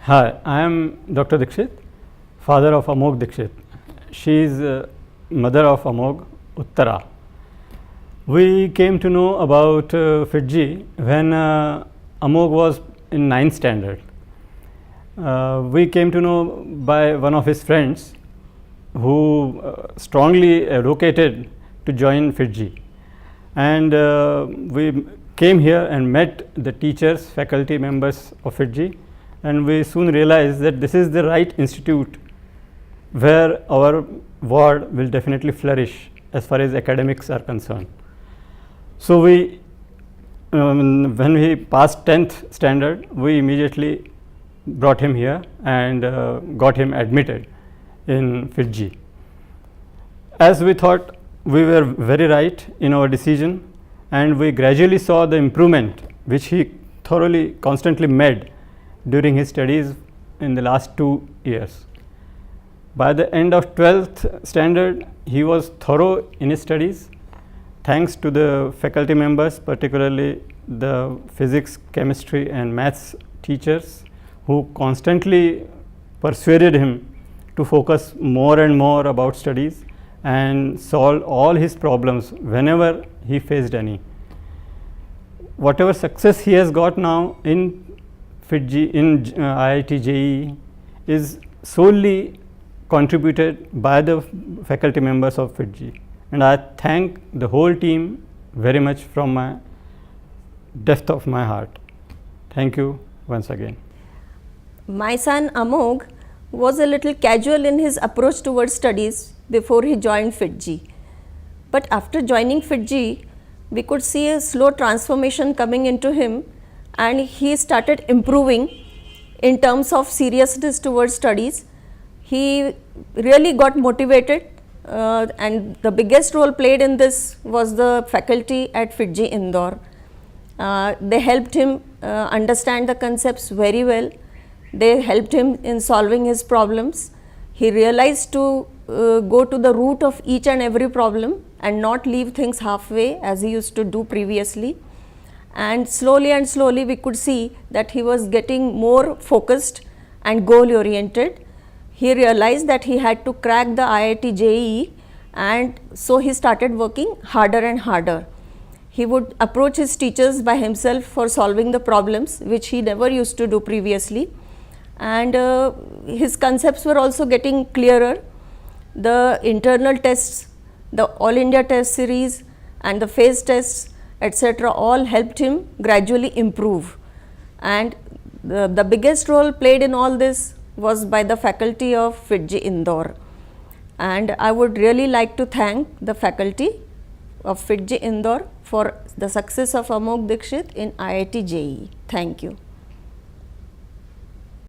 Hi, I am Dr. Dikshit, father of Amog Dikshit. She is mother of Amog, Uttara. We came to know about FIITJEE when Amog was in 9th standard. We came to know by one of his friends who strongly advocated to join FIITJEE, and we came here and met the teachers, faculty members of FIITJEE, and we soon realized that this is the right institute where our ward will definitely flourish as far as academics are concerned. So we when we passed 10th standard, we immediately brought him here and got him admitted in FIITJEE. As we thought, we were very right in our decision, and we gradually saw the improvement which he thoroughly constantly made during his studies in the last 2 years. By the end of 12th standard, he was thorough in his studies thanks to the faculty members, particularly the physics, chemistry and maths teachers, who constantly persuaded him to focus more and more about studies and solve all his problems whenever he faced any. Whatever success he has got now in FIITJEE, in IIT JEE, is solely contributed by the faculty members of FIITJEE, and I thank the whole team very much from my depth of my heart. Thank you once again. My son Amog was a little casual in his approach towards studies before he joined FIITJEE, but after joining FIITJEE, we could see a slow transformation coming into him, and he started improving in terms of seriousness towards studies. He really got motivated, and the biggest role played in this was the faculty at FIITJEE Indore. They helped him understand the concepts very well. They helped him in solving his problems. He realized to go to the root of each and every problem and not leave things halfway as he used to do previously. And slowly we could see that he was getting more focused and goal oriented. He realized that he had to crack the IIT JEE, and so he started working harder and harder. He would approach his teachers by himself for solving the problems, which he never used to do previously, and his concepts were also getting clearer. The internal tests, the All India test series and the phase tests, etc., all helped him gradually improve, and the biggest role played in all this was by the faculty of FIITJEE Indore, and I would really like to thank the faculty of FIITJEE Indore for the success of Amog Dikshit in IIT JEE. Thank you.